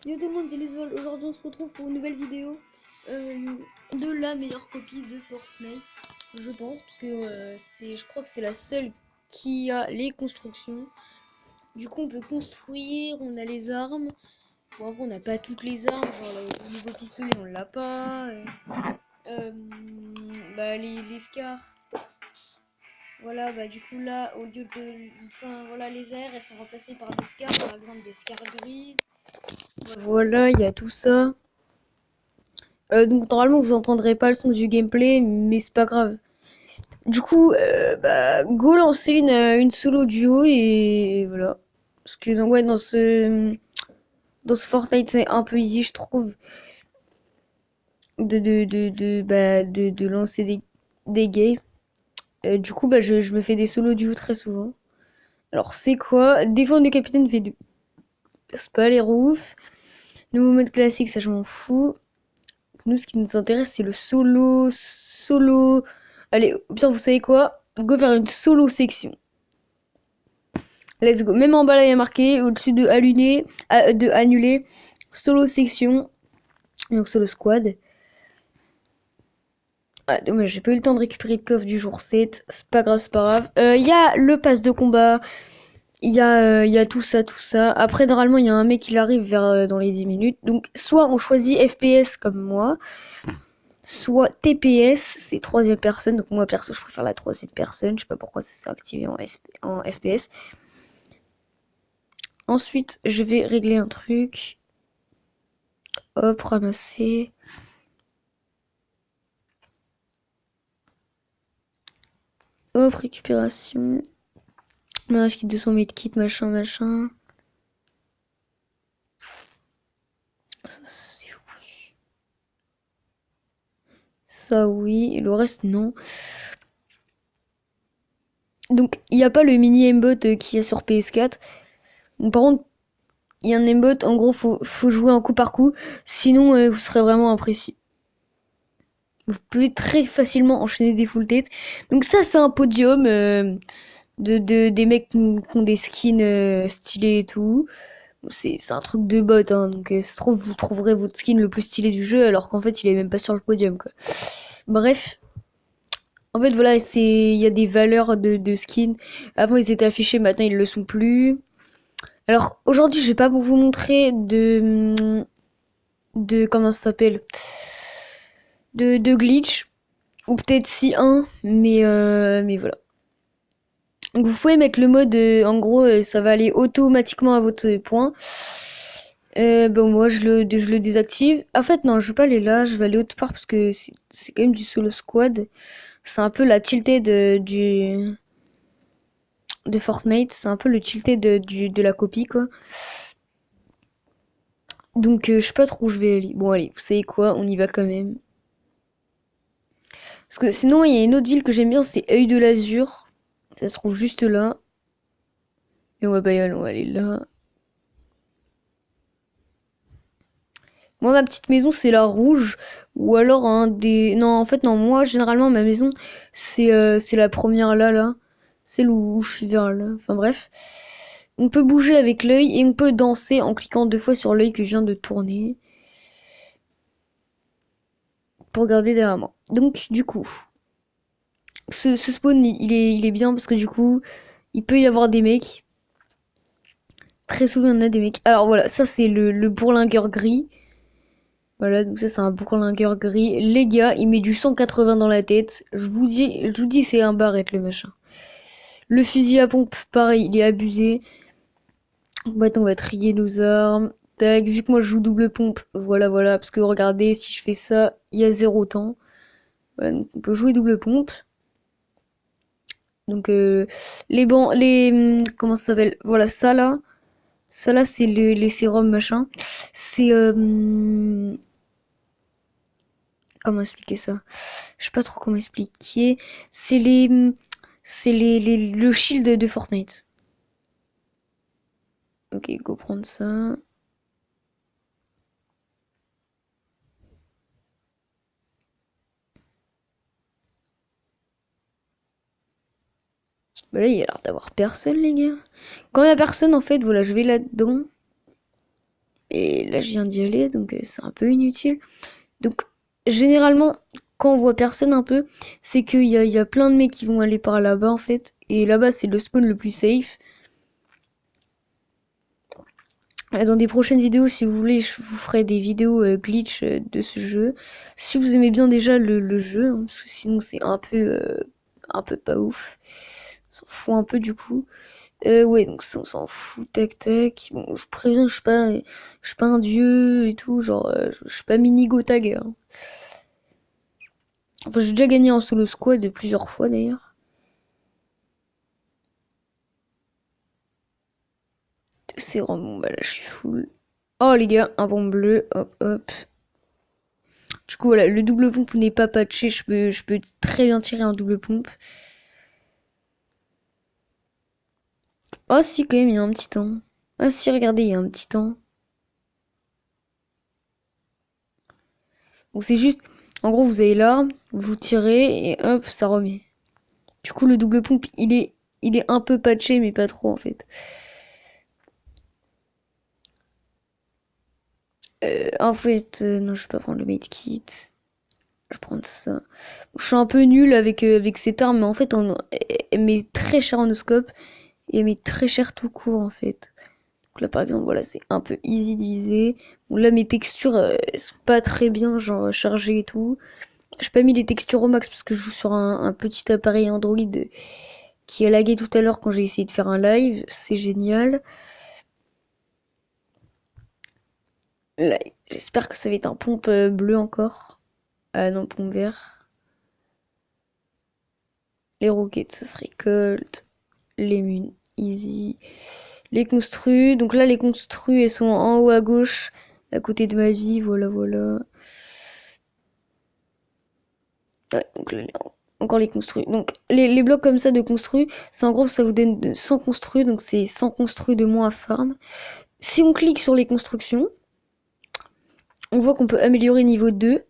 Yo tout le monde, c'est Luzol. Aujourd'hui, on se retrouve pour une nouvelle vidéo de la meilleure copie de Fortnite, je pense, parce que je crois que c'est la seule qui a les constructions. Du coup, on peut construire, on a les armes. Bon, après, on n'a pas toutes les armes, genre le nouveau pistolet, on l'a pas. Euh, les scars. Voilà, bah du coup là, au lieu de, enfin voilà, les airs, elles sont remplacées par des scars, par exemple des scars grises. Voilà, il y a tout ça. Donc normalement vous entendrez pas le son du gameplay, mais c'est pas grave. Du coup, go lancer une solo duo et voilà. Parce que donc, ouais, dans ce Fortnite c'est un peu easy je trouve de lancer des games. Du coup je me fais des solo duo très souvent. Alors c'est quoi? Défendre le capitaine V2. C'est pas les roofs. Nouveau mode classique, ça je m'en fous. Nous, ce qui nous intéresse, c'est le solo. Solo. Allez, bien, vous savez quoi? Go faire une solo section. Let's go. Même en bas, là, il y a marqué au-dessus de annuler. Solo section. Donc, solo squad. Ah, dommage, j'ai pas eu le temps de récupérer le coffre du jour 7. C'est pas grave, c'est pas grave. Il y a le pass de combat. Il y a tout ça, tout ça. Après, normalement, il y a un mec qui arrive dans les 10 minutes. Donc, soit on choisit FPS comme moi. Soit TPS, c'est troisième personne. Donc moi perso, je préfère la troisième personne. Je sais pas pourquoi ça s'est activé en FPS. Ensuite, je vais régler un truc. Hop, ramasser. Hop, récupération. Mariage kit 200 mètres kit, machin, machin. Ça, oui. Et le reste, non. Donc, il n'y a pas le mini aimbot qu'il y a sur PS4. Donc, par contre, il y a un aimbot. En gros, faut jouer un coup par coup. Sinon, vous serez vraiment imprécis. Vous pouvez très facilement enchaîner des full têtes. Donc ça, c'est un podium des mecs qui ont des skins stylés et tout. C'est un truc de bot, hein. Donc ça se trouve, vous trouverez votre skin le plus stylé du jeu alors qu'en fait, il est même pas sur le podium, quoi. Bref. En fait, voilà, il y a des valeurs de skins. Avant, ils étaient affichés, maintenant, ils le sont plus. Alors, aujourd'hui, je vais pas vous montrer comment ça s'appelle, de glitch. Ou peut-être si un, mais voilà. Donc vous pouvez mettre le mode, en gros, ça va aller automatiquement à votre point. Bon, moi, je le désactive. En fait, non, je vais pas aller là, je vais aller autre part parce que c'est quand même du solo squad. C'est un peu la tilted de Fortnite. C'est un peu le tilted de la copie, quoi. Donc, je sais pas trop où je vais aller. Bon, allez, vous savez quoi, on y va quand même. Parce que sinon, il y a une autre ville que j'aime bien, c'est Œil de l'Azur. Ça se trouve juste là. Et on va pas y aller, on va aller là. Moi, ma petite maison, c'est la rouge. Ou alors un des... Non, en fait, non, moi, généralement, ma maison, c'est la première là, là. Celle où je suis vers là. Enfin, bref. On peut bouger avec l'œil et on peut danser en cliquant 2 fois sur l'œil que je viens de tourner. Pour regarder derrière moi. Donc, du coup, ce spawn, il est bien parce que du coup, il peut y avoir des mecs. Très souvent, il y en a des mecs. Alors voilà, ça, c'est le bourlingueur gris. Voilà, donc ça c'est un bourlingueur gris. Les gars, il met du 180 dans la tête. Je vous dis, c'est un barrette le machin. Le fusil à pompe, pareil, il est abusé. On va trier nos armes. Tac, vu que moi je joue double pompe, voilà, voilà. Parce que regardez, si je fais ça, il y a 0 temps. Voilà, donc on peut jouer double pompe. Donc comment ça s'appelle? Voilà, ça là. Ça là, c'est les sérums machin. C'est comment expliquer ça? Je sais pas trop comment expliquer. C'est les, le shield de Fortnite. Ok, go prendre ça. Bah là, il y a l'air d'avoir personne, les gars. Quand il y a personne, en fait, voilà, je vais là-dedans. Et là, je viens d'y aller, donc c'est un peu inutile. Donc, généralement, quand on voit personne un peu, c'est qu'il y a plein de mecs qui vont aller par là-bas, en fait. Et là-bas, c'est le spawn le plus safe. Dans des prochaines vidéos, si vous voulez, je vous ferai des vidéos glitch de ce jeu. Si vous aimez bien déjà le jeu, hein, parce que sinon c'est un peu pas ouf. On s'en fout un peu du coup. Ouais, donc ça, on s'en fout, tac tac. Bon, je préviens, je suis pas un dieu et tout, genre, je suis pas mini Gotag. Hein. Enfin, j'ai déjà gagné en solo squad de plusieurs fois d'ailleurs. C'est vraiment bon, bah là je suis full. Oh les gars, un bon bleu, hop hop. Du coup voilà, le double pompe n'est pas patché, je peux très bien tirer un double pompe. Oh si quand même, il y a un petit temps. Ah si, regardez, il y a un petit temps. Donc c'est juste, en gros vous avez l'arme, vous tirez et hop, ça remet. Du coup le double pompe, il est un peu patché mais pas trop en fait. Non, je vais pas prendre le medkit. Je vais prendre ça. Je suis un peu nul avec cette arme, mais en fait, elle met très cher en scope et elle met très cher tout court en fait. Donc là, par exemple, voilà, c'est un peu easy de viser. Bon, là, mes textures, elles sont pas très bien, genre chargées et tout. J'ai pas mis les textures au max parce que je joue sur un petit appareil Android qui a lagué tout à l'heure quand j'ai essayé de faire un live. C'est génial. Là, j'espère que ça va être un pompe bleu encore. Ah non, pompe vert. Les roquettes, ça se récolte. Les munes, easy. Les construits. Donc là, les construits, elles sont en haut à gauche, à côté de ma vie. Voilà, voilà. Ouais, donc là, encore les construits. Donc les blocs comme ça de construits, c'est en gros, ça vous donne 100 construits. Donc c'est 100 construits de moins à farm. Si on clique sur les constructions, on voit qu'on peut améliorer niveau 2.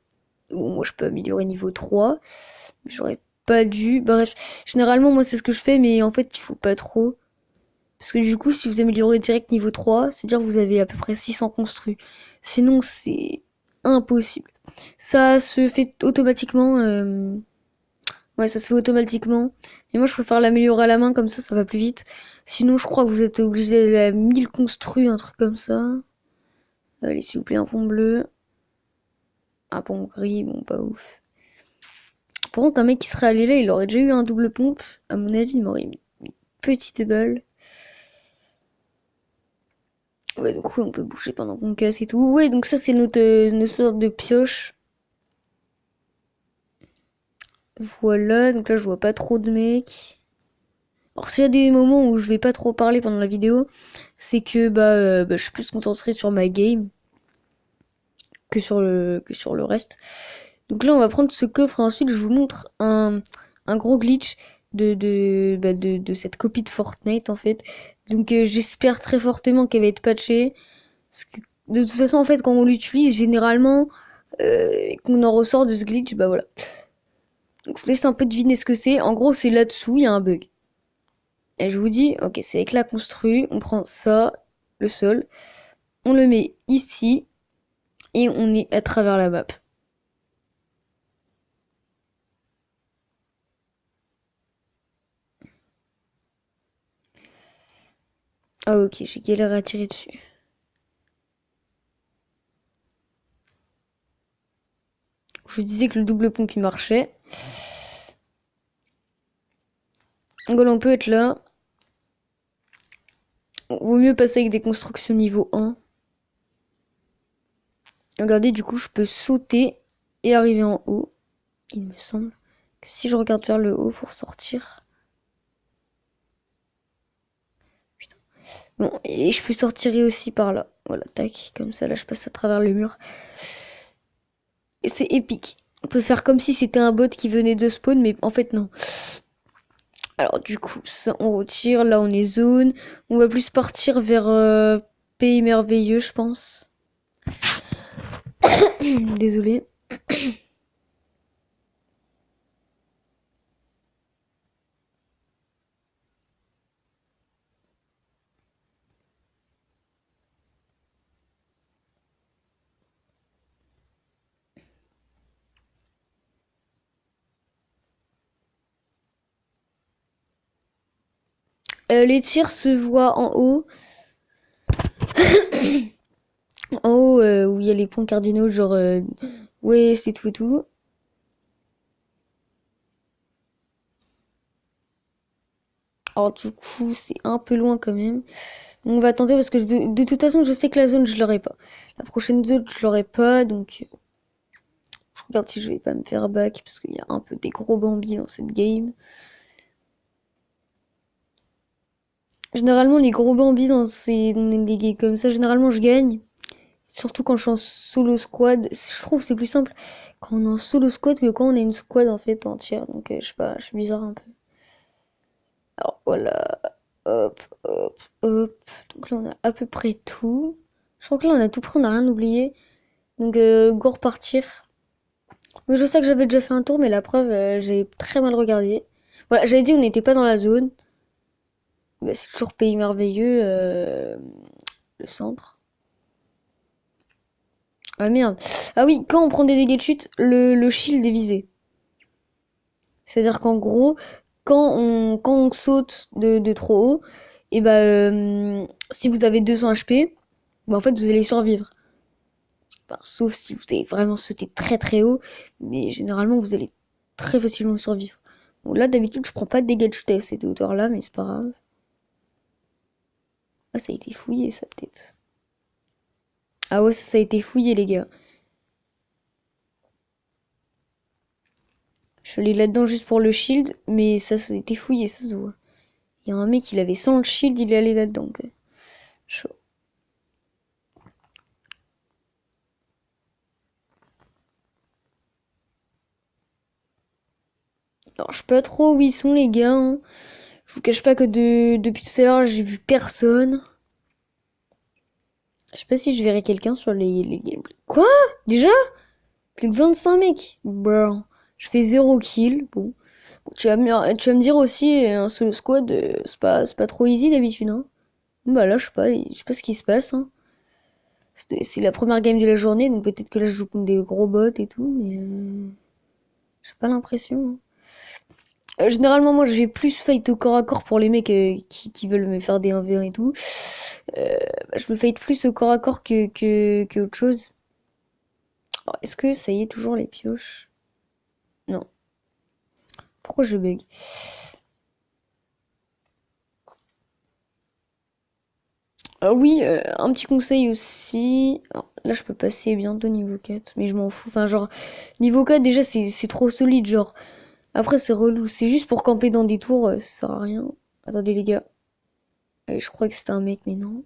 Bon, moi, je peux améliorer niveau 3. J'aurais pas dû. Bref, généralement, moi, c'est ce que je fais, mais en fait, il faut pas trop. Parce que du coup, si vous améliorez direct niveau 3, c'est-à-dire que vous avez à peu près 600 construits. Sinon, c'est impossible. Ça se fait automatiquement. Ouais, ça se fait automatiquement. Mais moi, je préfère l'améliorer à la main, comme ça va plus vite. Sinon, je crois que vous êtes obligé d'aller à 1000 construits, un truc comme ça. Allez, s'il vous plaît, un pont bleu. Un pont gris, bon, pas ouf. Par contre, un mec qui serait allé là, il aurait déjà eu un double pompe. À mon avis, il m'aurait mis une petite balle. Ouais, donc oui, on peut bouger pendant qu'on casse et tout. Ouais, donc ça, c'est notre sorte de pioche. Voilà, donc là, je vois pas trop de mecs. Alors, s'il y a des moments où je vais pas trop parler pendant la vidéo, c'est que je suis plus concentrée sur ma game que sur le reste. Donc là, on va prendre ce coffre et ensuite, je vous montre un gros glitch de cette copie de Fortnite, en fait. Donc, j'espère très fortement qu'elle va être patchée. Parce que, de toute façon, en fait, quand on l'utilise, généralement, et qu'on en ressort de ce glitch, bah voilà. Donc, je vous laisse un peu deviner ce que c'est. En gros, c'est là-dessous, il y a un bug. Et je vous dis, ok, c'est avec la construit, on prend ça, le sol, on le met ici, et on est à travers la map. Ah ok, j'ai galéré à tirer dessus. Je vous disais que le double pompe il marchait. Donc on peut être là. Vaut mieux passer avec des constructions niveau 1. Regardez, du coup, je peux sauter et arriver en haut. Il me semble que si je regarde vers le haut pour sortir. Putain. Bon, et je peux sortir aussi par là. Voilà, tac, comme ça, là, je passe à travers le mur. Et c'est épique. On peut faire comme si c'était un bot qui venait de spawn, mais en fait, non. Alors, du coup, ça, on retire. Là, on est zone. On va plus partir vers Pays Merveilleux, je pense. Désolée. Les tirs se voient en haut. En haut, où il y a les points cardinaux, genre ouais, c'est tout et tout. Alors du coup, c'est un peu loin quand même. On va tenter parce que de toute façon, je sais que la zone, je l'aurai pas. La prochaine zone, je l'aurai pas, donc je regarde si je vais pas me faire back parce qu'il y a un peu des gros bambis dans cette game. Généralement, les gros bambis dans des games comme ça, généralement, je gagne. Surtout quand je suis en solo squad. Je trouve que c'est plus simple quand on est en solo squad que quand on est une squad en fait entière. Donc je sais pas, je suis bizarre un peu. Alors voilà, hop, hop, hop. Donc là on a à peu près tout. Je crois que là on a tout pris, on n'a rien oublié. Donc go repartir. Mais je sais que j'avais déjà fait un tour, mais la preuve, j'ai très mal regardé. Voilà, j'avais dit on n'était pas dans la zone. Bah, c'est toujours pays merveilleux, le centre. Ah merde. Ah oui, quand on prend des dégâts de chute, le shield est visé. C'est-à-dire qu'en gros, quand on saute de trop haut, et bah, si vous avez 200 HP, bah, en fait, vous allez survivre. Enfin, sauf si vous avez vraiment sauté très très haut, mais généralement, vous allez très facilement survivre. Bon, là, d'habitude, je prends pas de dégâts de chute à cette hauteur-là, mais c'est pas grave. Ah, ça a été fouillé, ça, peut-être. Ah ouais, ça a été fouillé, les gars. Je suis allé là-dedans juste pour le shield, mais ça a été fouillé, ça se voit. Il y a un mec, il avait sans le shield, il est allé là-dedans. Quoi. Chaud. Alors, je sais pas trop où ils sont, les gars. Hein. Je vous cache pas que depuis tout à l'heure, j'ai vu personne. Je sais pas si je verrai quelqu'un sur les gameplays. Quoi? Déjà? Plus que 25 mecs? Bro. Je fais 0 kill. Bon. Tu vas me dire aussi, un solo squad, c'est pas trop easy d'habitude. Hein. Bah là, je sais pas ce qui se passe. Hein. C'est la première game de la journée, donc peut-être que là, je joue contre des gros bots et tout, mais j'ai pas l'impression. Hein. Généralement, moi, je vais plus fight au corps à corps pour les mecs qui veulent me faire des 1v1 et tout. Euh, je me fight plus au corps à corps que autre chose. Alors, est-ce que ça y est, toujours les pioches? Non. Pourquoi je bug? Ah oui, un petit conseil aussi. Alors, là, je peux passer bientôt niveau 4, mais je m'en fous. Enfin, genre, niveau 4, déjà, c'est trop solide. Genre, après, c'est relou. C'est juste pour camper dans des tours, ça sert à rien. Attendez, les gars. Je crois que c'était un mec, mais non.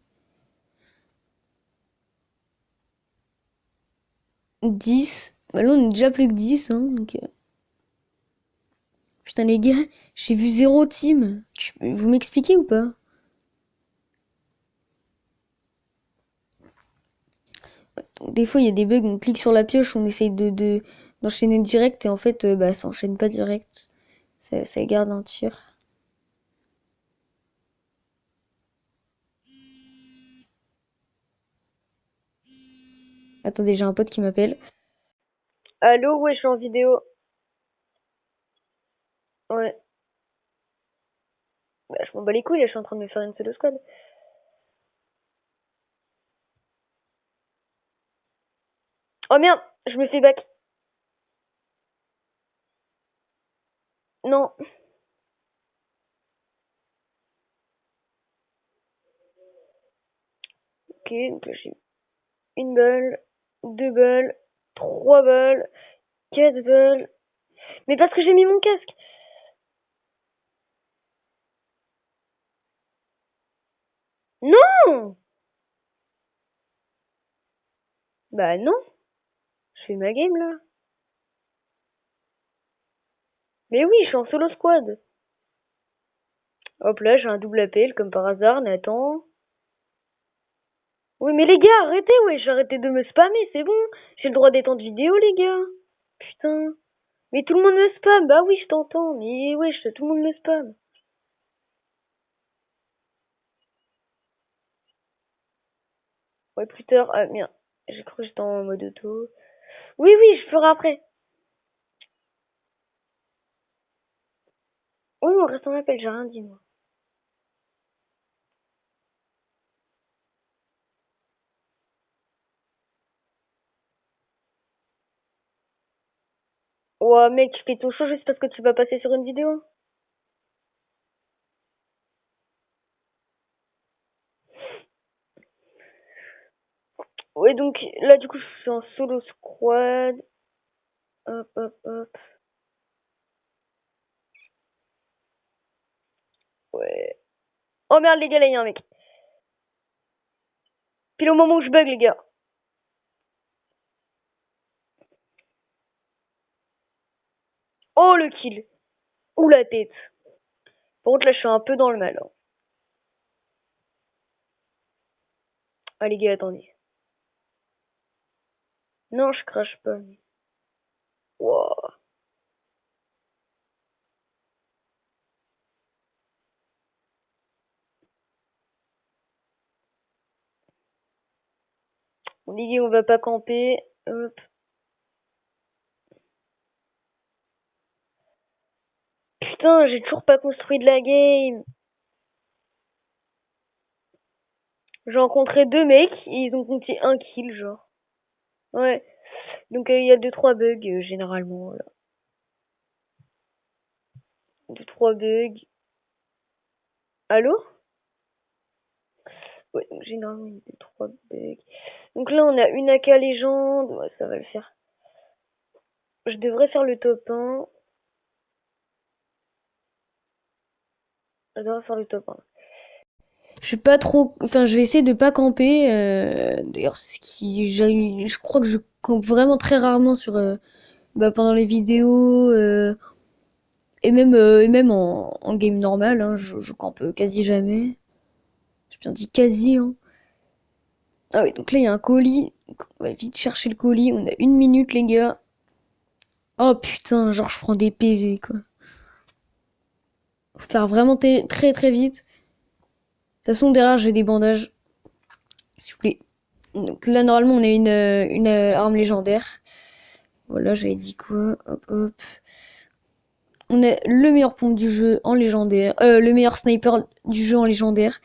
10. Bah là, on est déjà plus que 10, hein, donc... Putain, les gars, j'ai vu 0 team. Vous m'expliquez ou pas? Des fois, il y a des bugs, on clique sur la pioche, on essaye d'enchaîner direct, et en fait, bah, ça enchaîne pas direct. Ça garde un tir. Attendez, j'ai un pote qui m'appelle. Allô, ouais, je suis en vidéo. Ouais. Bah, je m'en bats les couilles, là, je suis en train de me faire une solo squad. Oh merde, je me fais back. Non. Ok, donc là, j'ai une balle, deux balles, trois balles, quatre balles. Mais parce que j'ai mis mon casque. Non! Bah non, je fais ma game là. Mais oui, je suis en solo squad. Hop là, j'ai un double appel comme par hasard, Nathan. Oui, mais les gars, arrêtez, wesh, arrêtez de me spammer, c'est bon. J'ai le droit d'étendre vidéo, les gars. Putain. Mais tout le monde me spam, bah oui, je t'entends. Mais wesh, tout le monde me spam. Ouais, plus tard. Ah merde, j'ai cru que j'étais en mode auto. Oui, oui, je ferai après. Oui, on reste en appel, j'ai rien dit, moi. Ouais, mec, tu fais ton show juste parce que tu vas passer sur une vidéo. Ouais, donc là, du coup, je suis en solo squad. Hop, hop, hop. Ouais. Oh merde, les gars, là, il y a un mec. Pile au moment où je bug, les gars. Oh, le kill. Ou la tête. Par contre, là, je suis un peu dans le mal, hein. Ah, les gars, attendez. Non, je crache pas. Wow. Bon, les gars, on va pas camper. Hop. Putain, j'ai toujours pas construit de la game. J'ai rencontré deux mecs, et ils ont compté un kill, genre. Ouais. Donc, il y a deux, trois bugs, généralement, là. Deux, trois bugs. Allô? Ouais, donc généralement, il y a deux, trois bugs. Donc là, on a une AK légende. Ouais, ça va le faire. Je devrais faire le top 1. Je devrais faire le top 1. Je vais pas trop, enfin, je vais essayer de pas camper. D'ailleurs, c'est ce qui, je crois que je campe vraiment très rarement sur, pendant les vidéos, et même en game normal, hein, je campe quasi jamais. J'ai bien dit quasi, hein. Ah oui, donc là, il y a un colis. On va vite chercher le colis. On a une minute, les gars. Oh putain, genre, je prends des PV, quoi. Faut faire vraiment très très vite. De toute façon, derrière, j'ai des bandages. S'il vous plaît. Donc là, normalement, on a une arme légendaire. Voilà, j'avais dit quoi? Hop, hop. On a le meilleur pompe du jeu en légendaire. Le meilleur sniper du jeu en légendaire.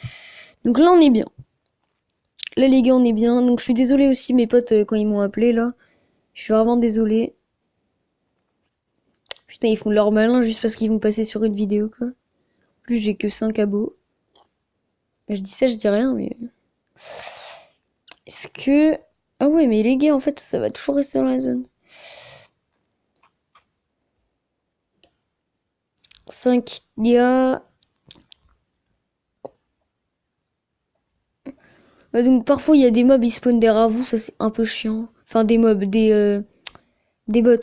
Donc là, on est bien. Là, les gars, on est bien. Donc je suis désolée aussi, mes potes, quand ils m'ont appelé, là. Je suis vraiment désolée. Putain, ils font leur malin juste parce qu'ils vont passer sur une vidéo, quoi. En plus, j'ai que 5 abos. Je dis ça, je dis rien, mais... Est-ce que... Ah ouais, mais les gars, en fait, ça va toujours rester dans la zone. 5 gars. Donc parfois, il y a des mobs, ils spawnent derrière vous, ça c'est un peu chiant. Enfin, des mobs, des bots.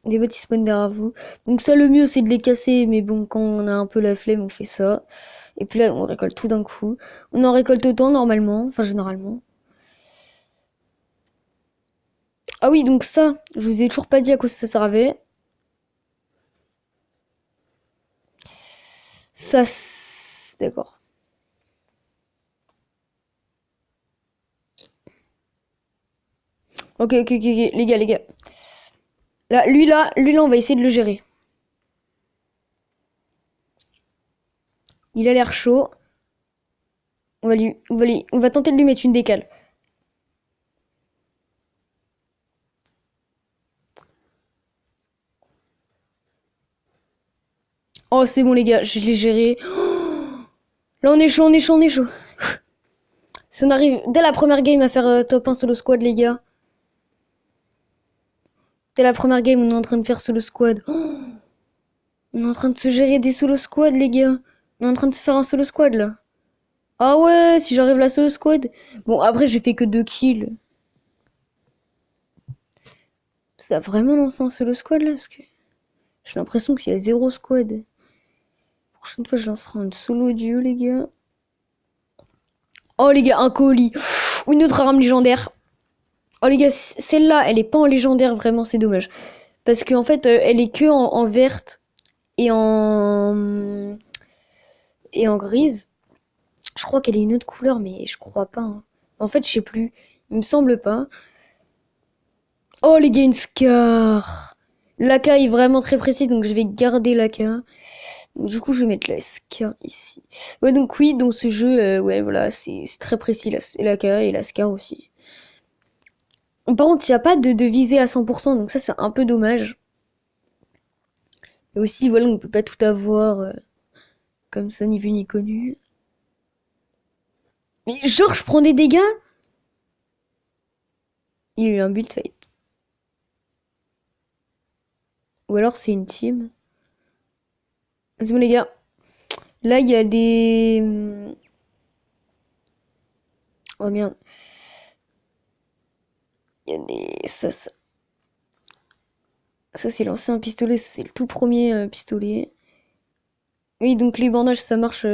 Des bots, ils spawnent derrière vous. Donc ça, le mieux, c'est de les casser. Mais bon, quand on a un peu la flemme, on fait ça. Et puis là, on récolte tout d'un coup. On en récolte autant, normalement. Enfin, généralement. Ah oui, donc ça, je vous ai toujours pas dit à quoi ça servait. Ça, d'accord. Ok, les gars, les gars. Là, on va essayer de le gérer. Il a l'air chaud. On va tenter de lui mettre une décale. Oh, c'est bon, les gars, je l'ai géré. Là, on est chaud, on est chaud, on est chaud. Si on arrive dès la première game à faire top 1 solo squad, les gars. Dès la première game, on est en train de faire solo squad. On est en train de se gérer des solo squad, les gars. On est en train de se faire un solo squad, là. Ah ouais, si j'arrive la solo squad. Bon, après, j'ai fait que 2 kills. Ça a vraiment lancé un solo squad, là, parce que j'ai l'impression qu'il y a 0 squad. La prochaine fois, je lancerai un solo duo, les gars. Oh, les gars, un colis. Ou une autre arme légendaire. Oh, les gars, celle-là, elle est pas en légendaire, vraiment, c'est dommage. Parce qu'en fait, elle est que en verte et en grise. Je crois qu'elle est une autre couleur, mais je crois pas, hein. En fait, je sais plus. Il me semble pas. Oh, les gars, une Scar. L'AK est vraiment très précise, donc je vais garder l'AK. Du coup, je vais mettre la Scar ici. Ouais, donc oui, dans ce jeu, ouais, voilà, c'est très précis, l'AK et la Scar aussi. Par contre, il n'y a pas de visée à 100%, donc ça, c'est un peu dommage. Et aussi, voilà, on peut pas tout avoir comme ça, ni vu ni connu. Mais genre, je prends des dégâts. Il y a eu un build fight. Ou alors c'est une team. C'est bon les gars. Là, il y a des... Oh merde. Il y a des... Ça c'est l'ancien pistolet, c'est le tout premier pistolet. Oui, donc les bandages, ça marche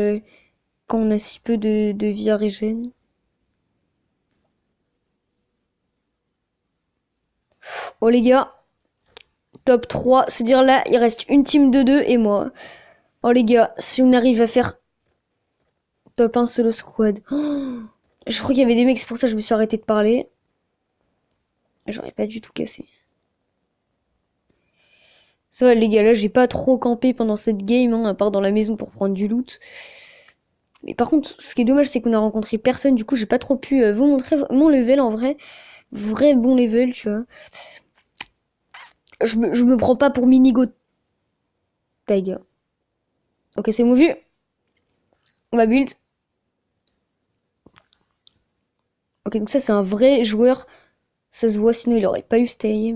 quand on a si peu de vie à régène. Oh les gars, top 3. C'est-à-dire là, il reste une team de 2 et moi. Oh les gars, si on arrive à faire top 1 solo squad. Oh, je crois qu'il y avait des mecs, c'est pour ça que je me suis arrêté de parler. J'aurais pas du tout cassé. Ça va les gars, là j'ai pas trop campé pendant cette game, hein, à part dans la maison pour prendre du loot. Mais par contre, ce qui est dommage, c'est qu'on a rencontré personne, du coup j'ai pas trop pu vous montrer mon level en vrai. Vrai bon level, tu vois. Je me prends pas pour Minigo Tiger. Ok, c'est mon vu. On va build. Ok, donc ça c'est un vrai joueur. Ça se voit, sinon il aurait pas eu stay.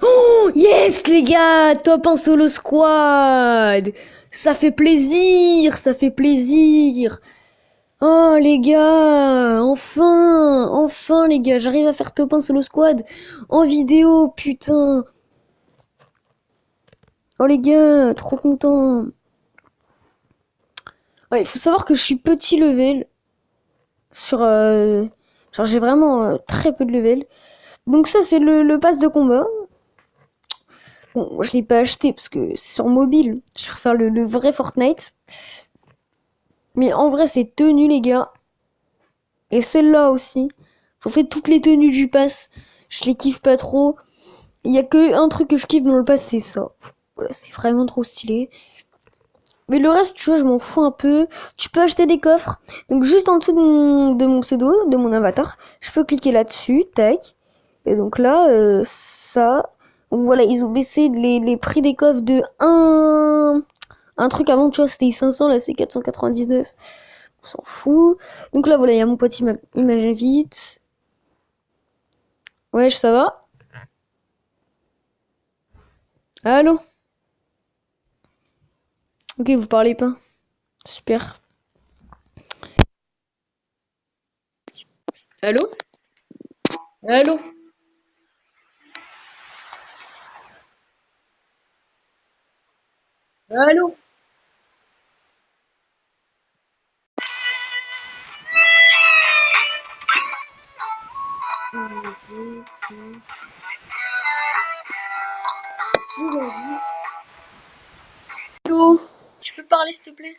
Oh yes les gars, top 1 solo squad. Ça fait plaisir, ça fait plaisir. Oh les gars, enfin, enfin les gars, j'arrive à faire top 1 solo squad en vidéo, putain. Oh les gars, trop content. Ouais, il faut savoir que je suis petit level sur genre j'ai vraiment très peu de level. Donc ça c'est le pass de combat. Bon, je l'ai pas acheté parce que c'est sur mobile. Je préfère le vrai Fortnite. Mais en vrai, c'est tenu, les gars. Et celle-là aussi. En fait, toutes les tenues du pass, je les kiffe pas trop. Il y a que un truc que je kiffe dans le pass, c'est ça. Voilà, c'est vraiment trop stylé. Mais le reste, tu vois, je m'en fous un peu. Tu peux acheter des coffres. Donc, juste en dessous de mon pseudo, de mon avatar, je peux cliquer là-dessus. Tac. Et donc là, ça. Donc voilà, ils ont baissé les prix des coffres de un truc avant, tu vois, c'était 500, là c'est 499. On s'en fout. Donc là, voilà, il y a mon pote, il m'invite. Wesh, ça va? Allô? Ok, vous parlez pas. Super. Allô? Allô? Allô? Allô? Tu peux parler, s'il te plaît?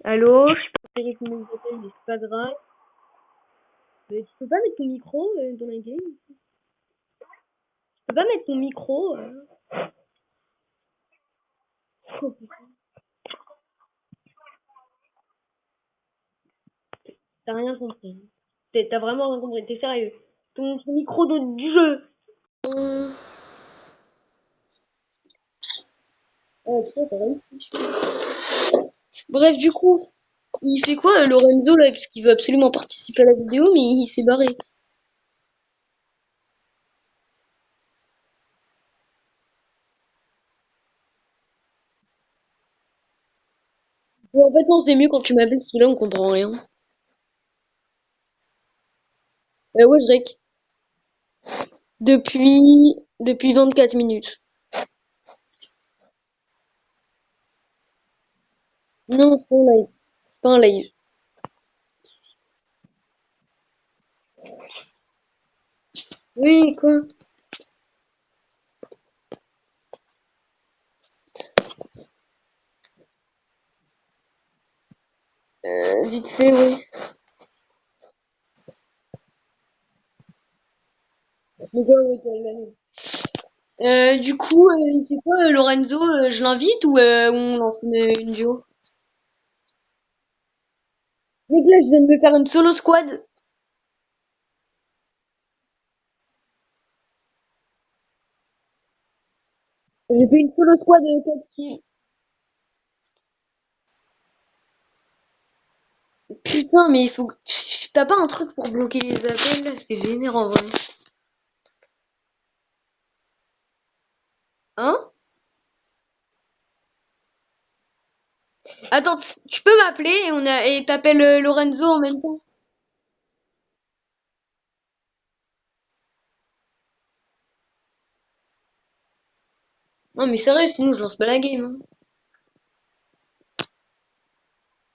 Allô? Je suis pas terrible comment vous appelle, mais c'est pas grave. Tu peux pas mettre ton micro dans la game? Tu peux pas mettre ton micro T'as rien compris. T'as vraiment rien compris, t'es sérieux. Ton micro du jeu. Oh, putain, t'as réussi. Bref, du coup, il fait quoi, Lorenzo, là, parce qu'il veut absolument participer à la vidéo, mais il s'est barré. Bon, en fait, non, c'est mieux quand tu m'appelles, parce que là, on comprend rien. Ouais, Drake. Depuis 24 minutes. Non, c'est pas un live. C'est pas un live. Oui, quoi? Vite fait, oui. Donc, ouais, ouais, t'as l'année. Du coup, il fait quoi, Lorenzo? Je l'invite ou on lance une duo? Mec, là, je viens de me faire une solo squad. J'ai fait une solo squad de 4 kills. Putain, mais il faut que... T'as pas un truc pour bloquer les appels, là? C'est vénère en vrai. Hein? Attends, tu peux m'appeler et t'appelles Lorenzo en même temps? Non, mais sérieux, sinon je lance pas la game, hein.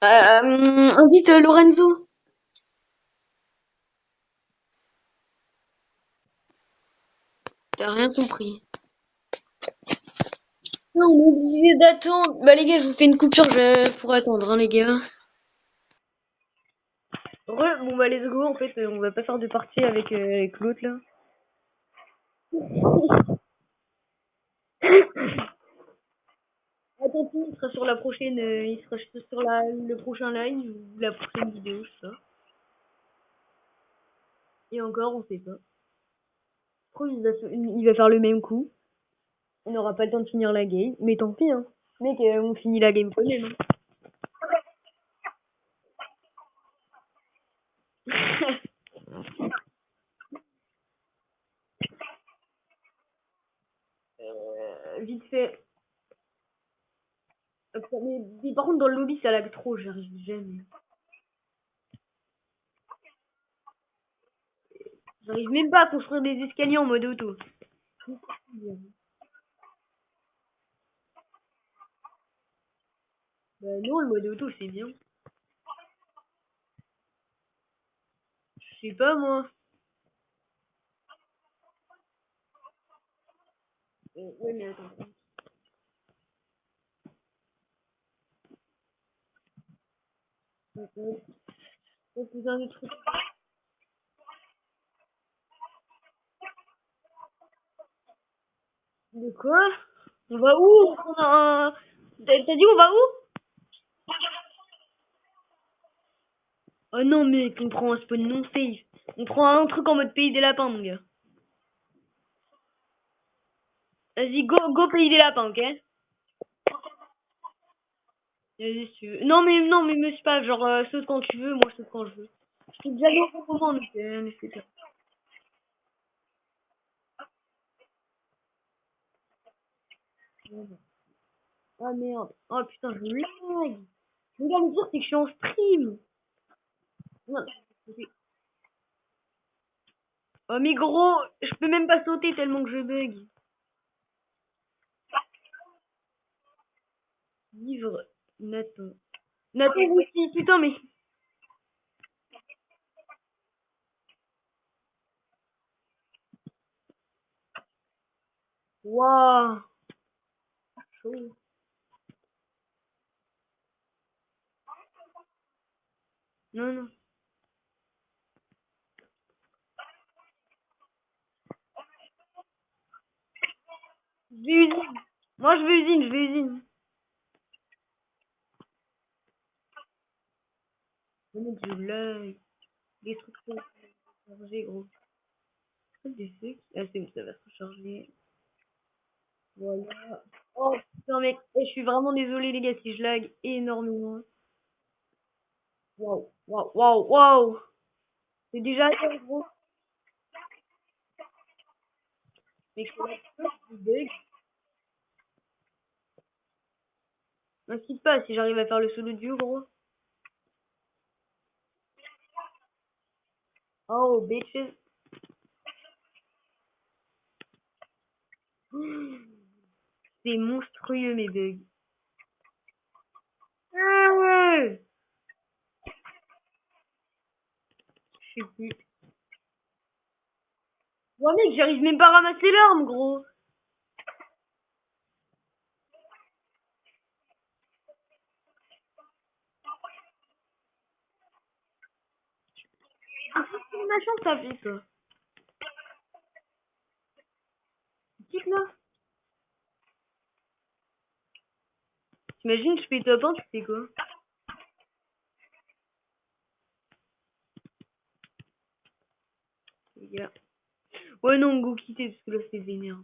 Invite Lorenzo. T'as rien compris. Non, on est obligé d'attendre. Bah les gars, je vous fais une coupure pour attendre, hein, les gars. Ouais, bon bah let's go, en fait, on va pas faire de partie avec l'autre là. Attends, il sera sur la prochaine, il sera sur le prochain live ou la prochaine vidéo, je sais pas. Et encore, on sait pas. Je crois il va faire le même coup. On n'aura pas le temps de finir la game, mais tant pis, hein. Mec, on finit la game quand même, hein. Vite fait. Mais par contre, dans le lobby, ça lag trop, j'arrive jamais. J'arrive même pas à construire des escaliers en mode auto. Bah non, le mode auto, c'est bien. Je sais pas, moi. Ouais, mais attends. On peut faire des trucs. De quoi? On va où? On a un... T'as dit on va où? Oh non, mec, on prend un spawn non safe. On prend un truc en mode pays des lapins, mon gars. Vas-y, go pays des lapins, ok? Vas-y, si tu veux. Non, mais me suis pas, genre, saute quand tu veux, moi je saute quand je veux. Je suis déjà allé au bon moment, donc, mais c'est ça. Ah merde. Oh putain, je lag. Le gars, le pire, c'est que je suis en stream. Non. Oh mais gros, je peux même pas sauter tellement que je bug. Vivre Nathan. Nathan aussi, putain, mais. Waouh, chaud. Non, non. Je vais usine. Moi, je veux usine, je veux usine. Le mec, je lag. Destruction. Chargé, gros. Des trucs. Ah, c'est bon, ça va se recharger. Voilà. Oh putain, mec. Eh, je suis vraiment désolé, les gars, si je lag énormément. Waouh, waouh, waouh, waouh. C'est déjà ça, gros. Mais je bug. Qu'est-ce qui se passe si j'arrive à faire le solo duo, gros? Oh, bitches. C'est monstrueux, mes bugs. Ah ouais. Je sais plus. Ouais, mec, j'arrive même pas à ramasser l'arme, gros. Ah, c'est ma chance, ça fait ça. T'imagines, je fais top 1, tu fais quoi? Les gars. Ouais, non, go quitter, parce que là, c'est vénère.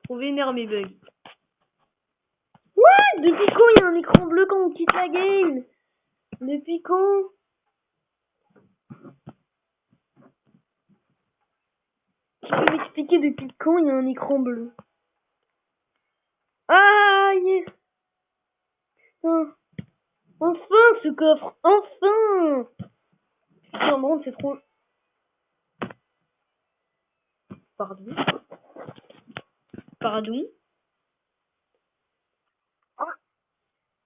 Trop vénère mes bugs. What? Depuis quand il y a un écran bleu quand on quitte la game? Depuis quand? Tu peux m'expliquer depuis quand il y a un écran bleu? Ah, yes! Putain. Enfin, ce coffre! Enfin! Putain, bon, c'est trop... Pardon? Pardon?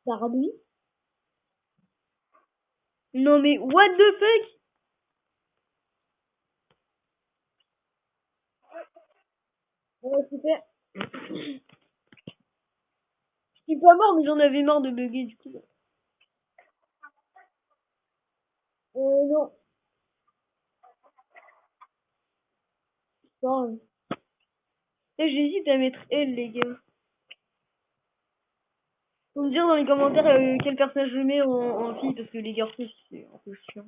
Pardon? Non mais, what the fuck? Ouais, super. Je suis pas mort, mais j'en avais marre de bugger, du coup. Non. Putain. Et j'hésite à mettre elle, les gars. Faut me dire dans les commentaires quel personnage je mets en fille, parce que les garçons, c'est un peu chiant.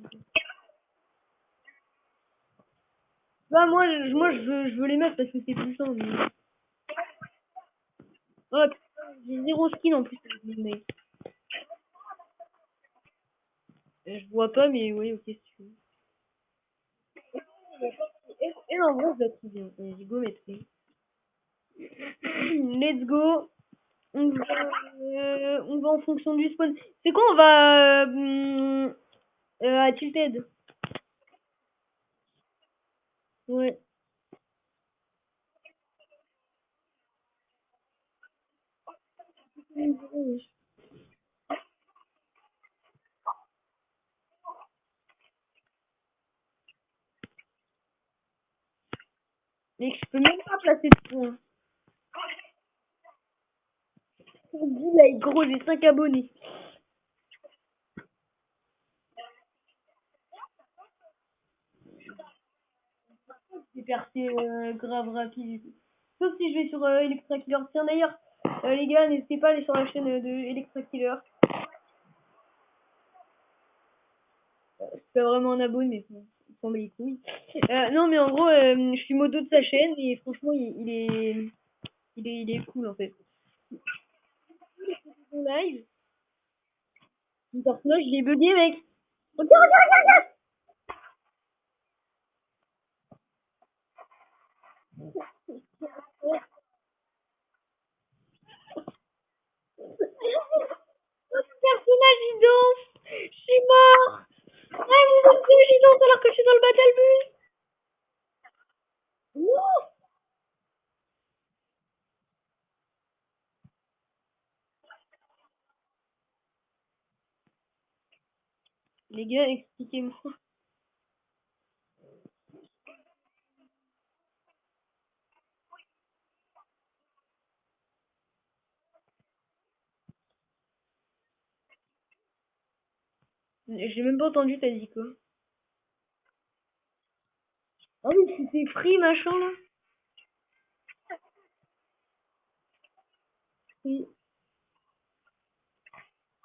Bah, je veux les mettre parce que c'est plus simple. Mais... Oh, putain, j'ai zéro skin en plus avec mon mec. Je vois pas, mais oui, ok, si tu veux. Et en vrai, je la trouve bien. Vas-y, go, mettre. Let's go. On va en fonction du spawn. C'est quoi, on va à Tilted? Ouais. Mais je peux même pas placer de points. Dis là, gros, j'ai 5 abonnés. C'est percé grave rapide et tout. Sauf si je vais sur Electra Killer. Tiens d'ailleurs, les gars, n'hésitez pas à aller sur la chaîne de Electra Killer. C'est pas vraiment un abonné, mais on s'en bat les couilles. Non, mais en gros, je suis modo de sa chaîne et franchement, il est cool en fait. Son live, mon personnage, il est bugué, mec. Regarde, regarde, regarde. Mon personnage, il danse. Je suis mort. Ah, mon personnage, il danse alors que je suis dans le battle bus. Non. Les gars, expliquez-moi. J'ai même pas entendu, t'as dit quoi? Ah oui, c'était free, machin, là. Oui.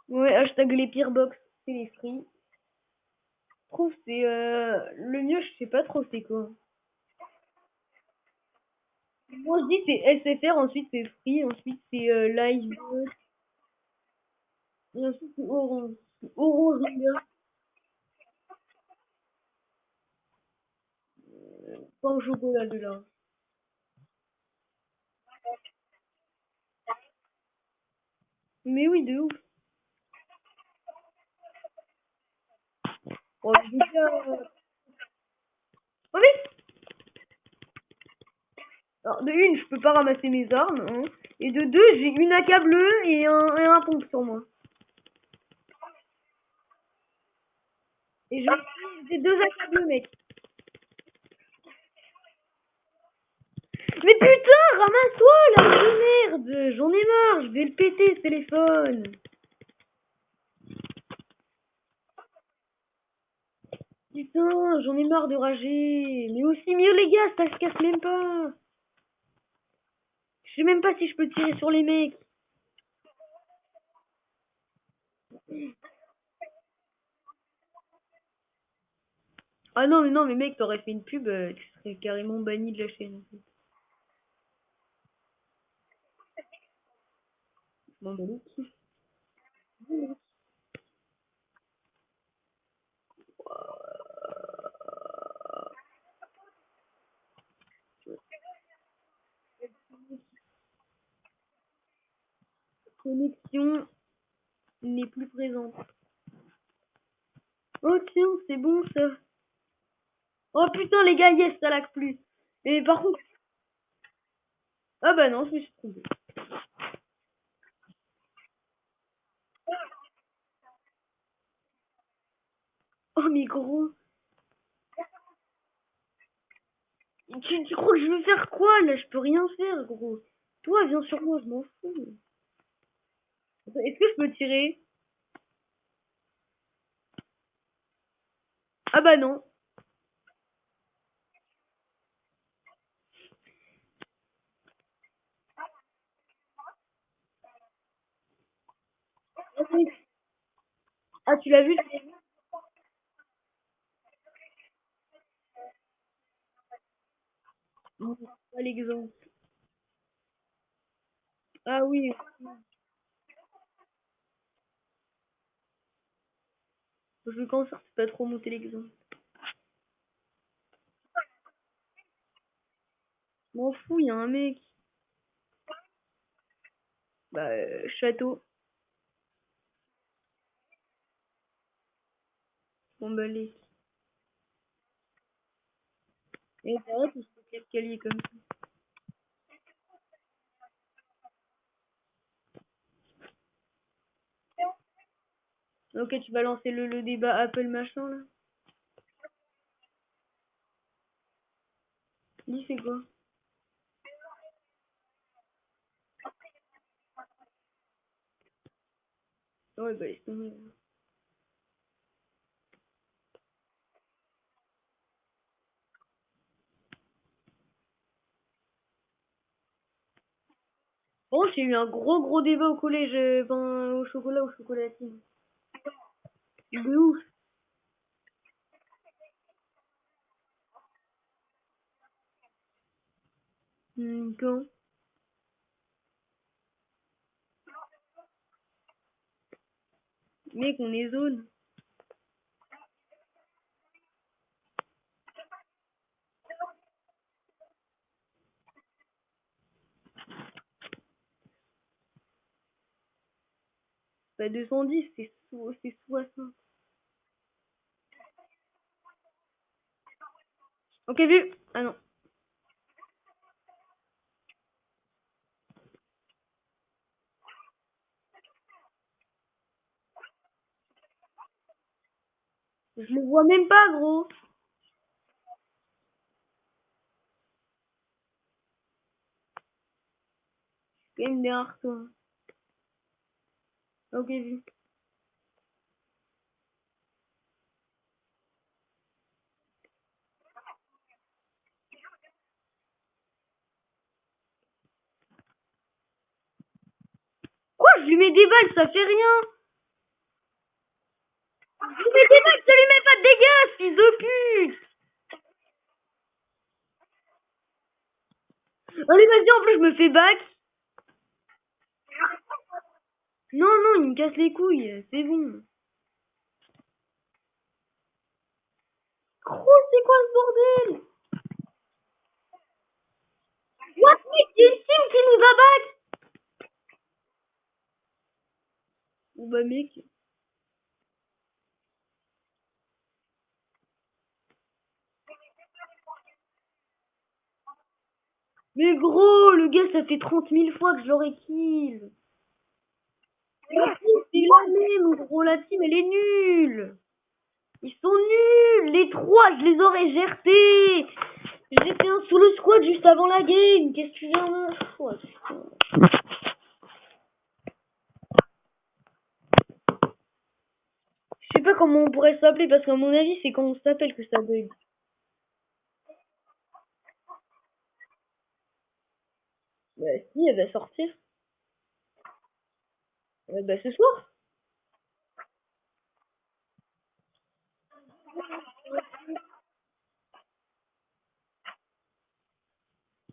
Ouais, hashtag les pires box, c'est les free. Je trouve c'est le mieux, je sais pas trop c'est quoi. Moi je dis c'est SFR, ensuite c'est free, ensuite c'est live, et ensuite c'est orange. Orange, les gars. Pas au chocolat de là. Mais oui, de ouf. Bon, déjà, oh, mais alors, de une, je peux pas ramasser mes armes, hein. Et de deux, j'ai une AK bleue et un pompe sur moi. Et j'ai deux AK bleus, mec. Mais putain, ramasse-toi là, de merde. J'en ai marre, je vais le péter ce téléphone. Putain, j'en ai marre de rager. Mais aussi mieux les gars, ça se casse même pas. Je sais même pas si je peux tirer sur les mecs. Ah non, mais non, mais mec, t'aurais fait une pub, tu serais carrément banni de la chaîne, en fait. Je m'en bats les couilles. Connexion n'est plus présente. Oh tiens, c'est bon ça. Oh putain les gars, yes, ça lag plus. Et par contre... Ah bah non, je me suis trompé. Oh mais gros, tu crois que je veux faire quoi là? Je peux rien faire gros. Toi, viens sur moi, je m'en fous. Attends, est-ce que je peux tirer? Ah bah non. Ah tu l'as vu? Non, pas l'exemple. Ah oui. Je cancer, c'est pas trop monter l'exemple. Je m'en fous, y a un mec. Bah château. Bon bah les. Et arrête, on se fait l'escalier comme ça. Ok, tu vas lancer le débat Apple machin là. Dis c'est quoi? Ouais bah laisse tomber. Bon, j'ai eu un gros débat au collège, enfin, au chocolat, au chocolatine. De ouf. Quand? Mec, on est zone. Pas 210, c'est 60. Ok, vu. Ah non. Je le vois même pas, gros. Quand même derrière toi. Ok, vu. Quoi? Je lui mets des balles, ça fait rien. Je lui mets des balles, ça lui met pas de dégâts, fils de pute. Allez, vas-y, en plus, je me fais back. Non, non, il me casse les couilles. C'est bon. Gros, c'est quoi ce bordel? What, mec, c'est une team qui nous a back. Bon, bah, mec. Mais gros, le gars, ça fait 30 000 fois que je l'aurais kill. La team, c'est la même, gros. La team, elle est nulle. Ils sont nuls. Les trois, je les aurais gertés. J'ai fait un solo squad juste avant la game. Qu'est-ce que tu viens de... Oh, putain. Je sais pas comment on pourrait s'appeler parce qu'à mon avis, c'est quand on s'appelle que ça bug. Bah si, elle va sortir. Bah ce soir.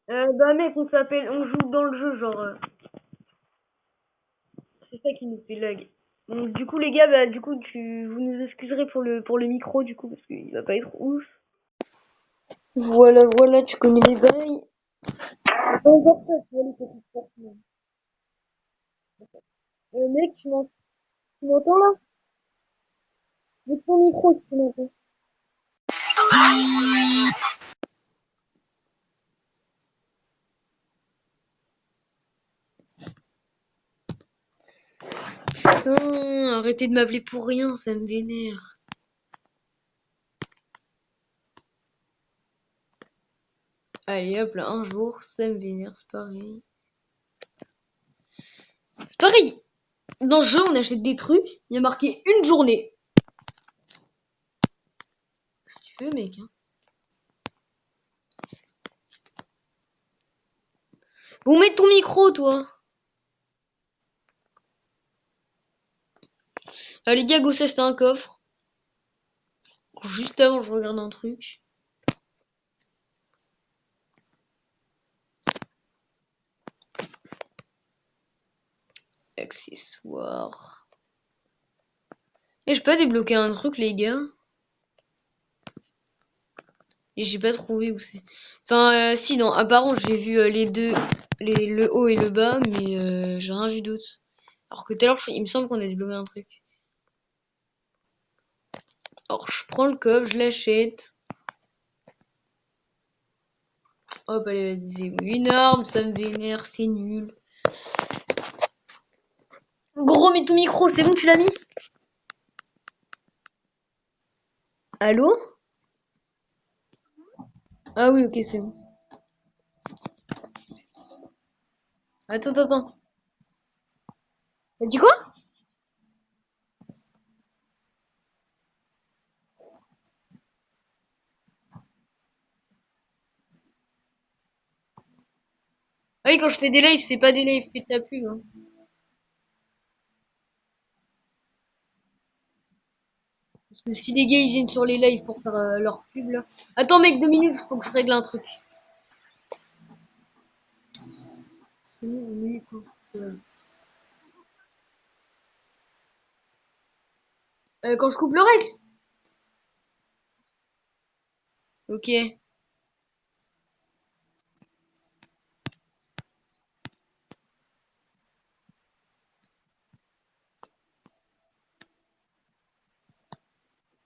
Bah mec, on joue dans le jeu, genre, c'est ça qui nous fait lag. Donc du coup les gars, bah du coup vous nous excuserez pour le micro du coup parce qu'il va pas être ouf. Voilà, voilà, tu connais les bails. C'est pas encore ça, tu vois, les petites sportives. Mec, tu m'entends là? Mets ton micro si tu m'entends. Putain, arrêtez de m'appeler pour rien, ça me vénère. Allez hop là, un jour, ça me vénère, c'est pareil. C'est pareil. Dans ce jeu, on achète des trucs, il y a marqué une journée. Si tu veux, mec. Hein. Bon, mets ton micro, toi. Les gars, go s'acheter un coffre. Juste avant, je regarde un truc. Accessoires. Et je peux débloquer un truc, les gars. Et j'ai pas trouvé où c'est. Enfin, si, non, apparemment, j'ai vu les deux, le haut et le bas, mais j'ai rien vu d'autre. Alors que tout à l'heure, il me semble qu'on a débloqué un truc. Alors, je prends le coffre, je l'achète. Hop, allez, vas-y, c'est une arme, ça me vénère, c'est nul. Gros, mets ton micro, c'est bon, tu l'as mis? Allô? Ah oui, ok, c'est bon. Attends. T'as dit quoi? Ah oui, quand je fais des lives, c'est pas des lives, fais ta pub. Hein. Parce que si les gars ils viennent sur les lives pour faire leur pub là. Attends, mec, 2 minutes, faut que je règle un truc. Sinon, on est quand je coupe le règle? Ok.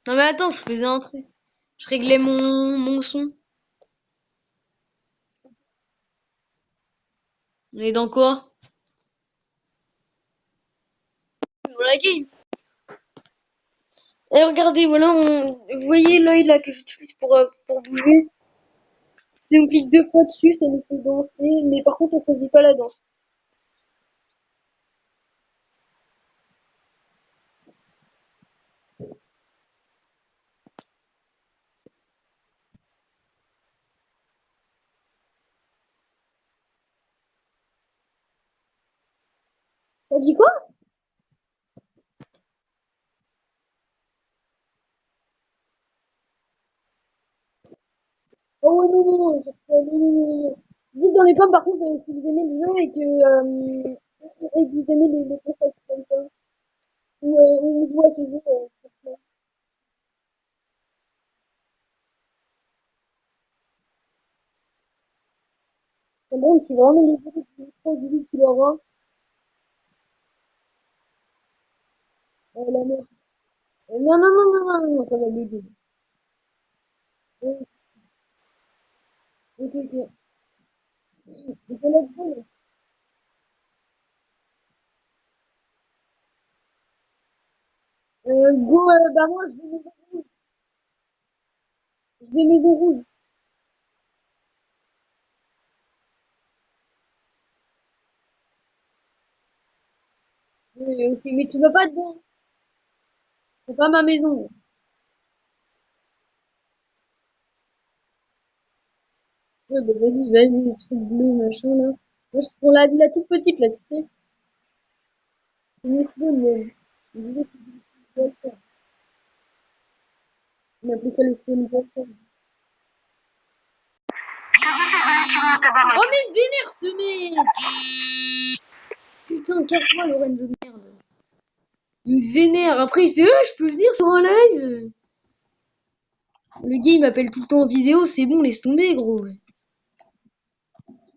Non mais attends, je faisais un truc. Je réglais mon son. On est dans quoi? Dans la game. Et regardez, voilà, vous voyez l'œil là que j'utilise pour bouger. Si on clique 2 fois dessus, ça nous fait danser, mais par contre on choisit pas la danse. T'as dit quoi? Oh ouais, non, non, non, non, non, non, non. Dites dans les pommes par contre si vous aimez le jeu et que vous aimez les concepts comme ça. Ou on joue à ce jeu. Bon, je suis vraiment désolée du micro du coup qu'il aura. La merde. Non, non, non, non, non, non, non, ça va bugger. Ok, ok. Ok, let's go. Go, bah moi je vais maison rouge. Je vais maison rouge. Ok, mais tu vas pas dedans. C'est pas ma maison. Ouais, bah vas-y, le truc bleu, machin là. Moi je prends la toute petite là, tu sais. C'est une spawn même. Je disais que c'était une spawn. On appelait ça le spawn. mais vénère ce mec! Putain, casse-toi, Lorenzo de merde. Il me vénère. Après, il fait je peux venir sur un live? Le gars, il m'appelle tout le temps en vidéo, c'est bon, laisse tomber, gros.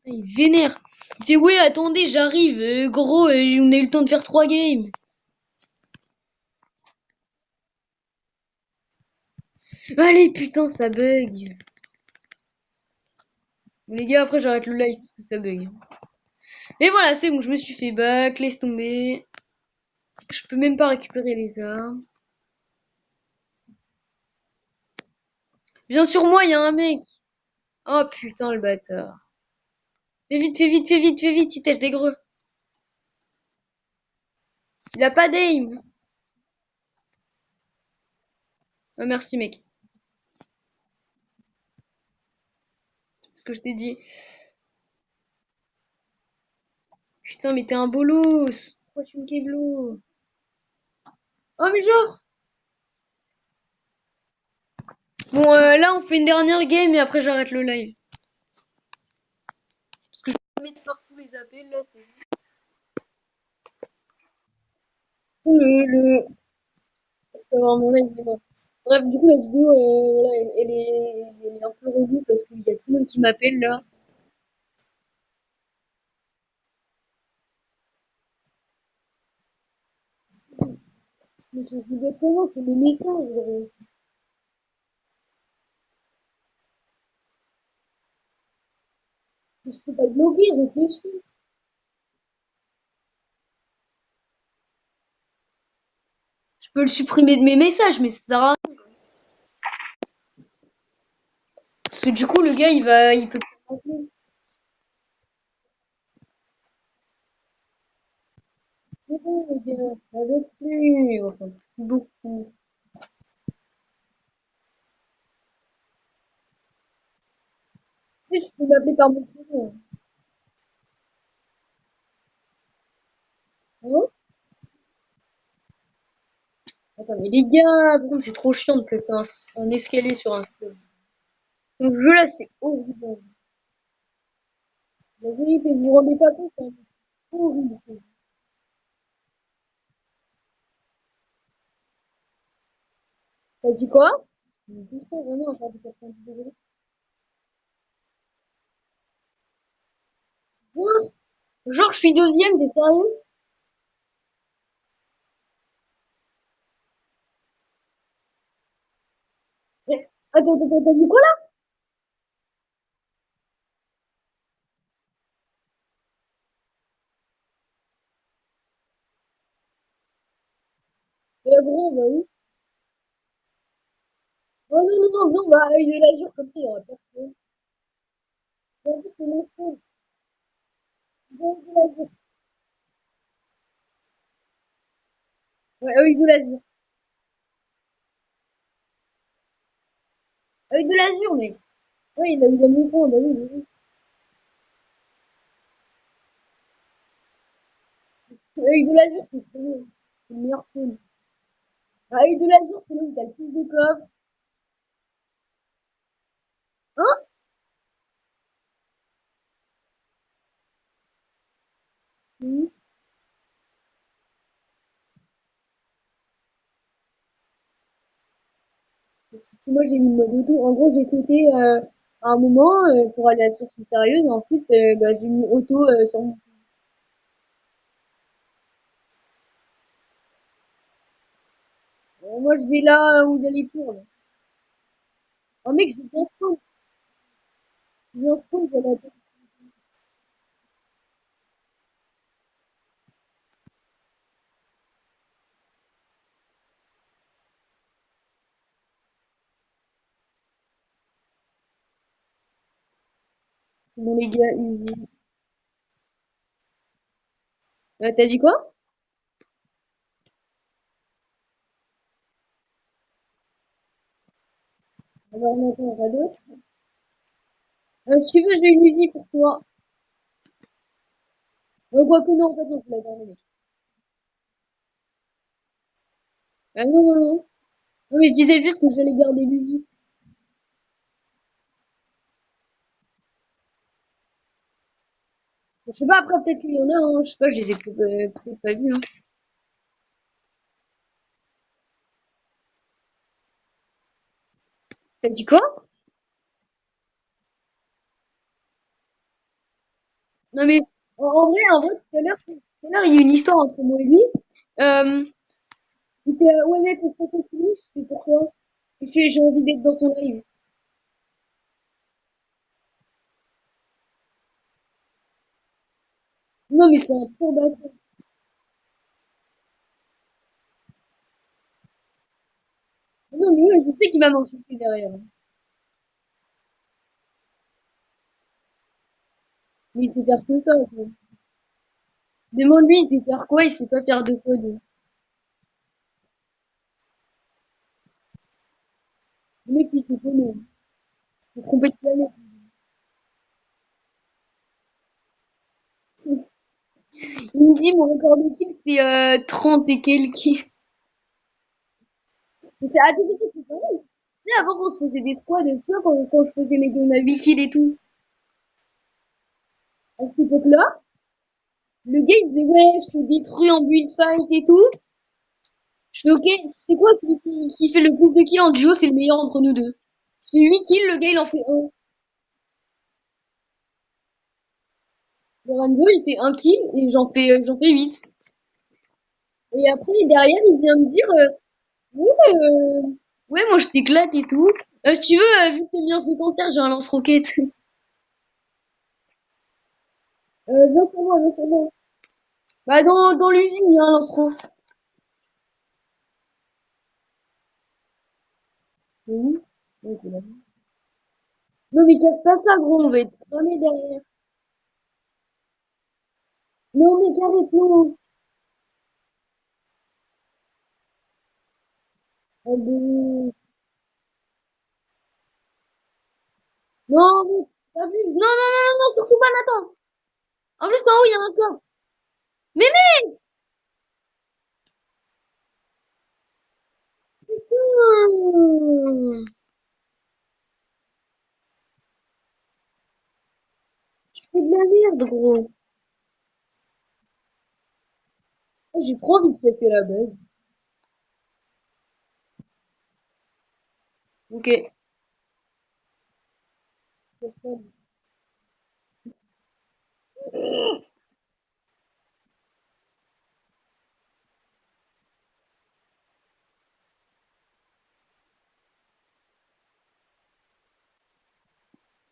Il vénère. Il fait ouais, attendez, j'arrive. Gros, on a eu le temps de faire 3 games. Allez, putain, ça bug. Les gars, après, j'arrête le live parce que ça bug. Et voilà, c'est bon, je me suis fait back, laisse tomber. Je peux même pas récupérer les armes. Viens sur moi, il y a un mec. Oh putain, le bâtard. Fais vite, fais vite, fais vite, fais vite, il tèche des greux. Il a pas d'aim. Oh, merci, mec. Ce que je t'ai dit. Putain, mais t'es un bolos. Pourquoi tu me keblo? Oh, mais genre. Bon, là, on fait une dernière game et après, j'arrête le live. Parce que je vais mettre partout les appels, là, c'est... Le... C'est pas vraiment live, dis-moi. Bref, du coup, la vidéo, voilà, elle est un peu revue parce qu'il y a tout le monde qui m'appelle, là. Mais je vous dis comment, c'est mes messages, gros. Je peux pas le bloquer, réfléchis. Je peux le supprimer de mes messages, mais ça sert à rien. Parce que du coup, le gars, il peut pas m'appeler. C'est bon, les gars, ça va plus. Enfin, beaucoup. Si, je peux m'appeler par mon prénom. Hein. Attends, mais les gars, par contre, c'est trop chiant de placer un escalier sur un stage. Donc, ce jeu-là, c'est horrible. La vérité, vous vous rendez pas compte, hein, c'est horrible. Ce jeu. T'as dit quoi? Tout ça, vraiment, à faire du 90 degrés. Quoi? Genre, je suis deuxième, t'es sérieux? Attends, t'as dit quoi là? Gros, bah oui. Oh non, non, non, viens, on va à Œil de l'Azur, comme ça, il y aura personne. En plus, c'est mon faute. Viens, Œil de l'Azur. Ouais, Œil de l'Azur. Œil de l'Azur, mec. Ouais, il a mon point, bah oui, bah oui. Œil de l'Azur, c'est trop bien. C'est le meilleur film. Ah, Œil de l'Azur, c'est là où t'as le plus de coffres. Hein? Oui. Parce que moi, j'ai mis le mode auto. En gros, j'ai sauté à un moment pour aller à la source mystérieuse. Et ensuite, bah, j'ai mis auto sur mon... Moi, je vais là où il y a les tours, là. Oh, mec, je viens spawn. Je viens spawn, je vais aller à la tour. Bon, les gars, ils me disent... T'as dit quoi? Alors, on attend, on va d'autres. Si tu veux, j'ai une musique pour toi. Quoique non, en fait, non, je l'ai gardé, mec. Ah non, non, non. Non, mais je disais juste que j'allais garder l'usine. Je sais pas, après, peut-être qu'il y en a, hein. Je sais pas, je les ai peut-être pas vus, hein. T'as dit quoi? Non, mais en vrai, tout à l'heure, il y a eu une histoire entre moi et lui. Euh, il fait, ouais, mec, on se réconcilie. Je fais pourquoi? Il fait, j'ai envie d'être dans son live. Non, mais c'est un pur bâtard. Non, mais ouais, je sais qu'il va m'insulter derrière. Mais il sait faire que ça, quoi. Demande-lui, il sait faire quoi? Il sait pas faire de code. Le mec, il se connaît. Il est trompé de planète. Il me dit, mon record de kill, c'est 30 et quelques. Mais c'est, attends, c'est pas vrai. Tu sais, avant qu'on se faisait des squads, tu vois, quand je faisais mes games à 8 kills et tout, à cette époque-là, le gars, il disait, ouais, je te détruis en build fight et tout. Je fais, ok, c'est quoi celui qui fait le plus de kills en duo, c'est le meilleur entre nous deux. Je fais 8 kills, le gars, il en fait un. Lorenzo, il fait un kill et j'en fais 8. Et après, derrière, il vient me dire, ouais, ouais, moi, je t'éclate et tout. Si tu veux, vu que t'aimes bien jouer cancer, j'ai un lance-roquette. Viens sur moi, viens sur moi. Bah, dans l'usine, il y a un lance-ro. Oui. Ok, d'accord. Non, mais casse pas ça, gros, on va être cramé derrière. Non, mais carré, non. Allez. Non, mais t'abuses. Non, non, non, non, non, surtout pas Nathan. En plus, en haut, il y a un corps. Mais putain! Tu fais de la merde, gros. Ah, j'ai trop envie de casser la base. Ok.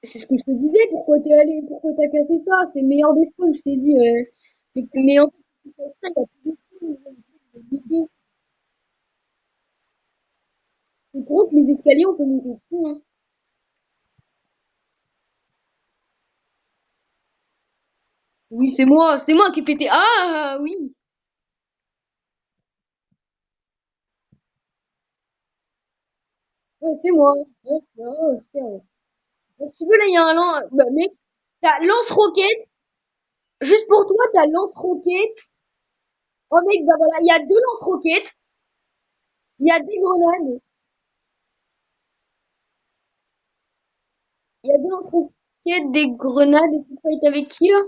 C'est ce que je te disais, pourquoi t'es allé, pourquoi t'as cassé ça? C'est le meilleur des spawns, je t'ai dit. Mais en fait, si tu casses ça, il y a plus de spawns. Il y a des Et pour que les escaliers, on peut monter dessus, hein. Oui, c'est moi qui ai pété. Ah, oui. Ouais, c'est moi. Ouais, oh, super, ouais. Si tu veux, là, il y a un lance. Bah, mec, t'as lance-roquette. Juste pour toi, t'as lance-roquette. Oh, mec, bah voilà, il y a deux lance-roquettes. Il y a des grenades. Il y a deux lance-roquettes, des grenades. Et tu te fight avec qui, là?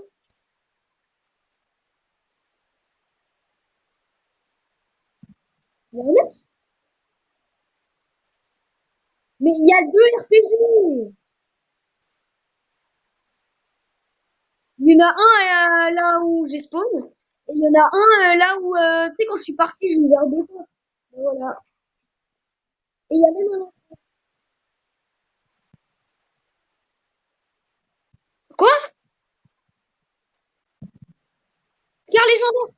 Il y a un mec. Mais il y a deux RPG. Il y en a un là où j'ai spawn. Et il y en a un là où, tu sais, quand je suis partie, je l'ai vers deux fois. Voilà. Et il y a même un. Quoi? Scar légendaire?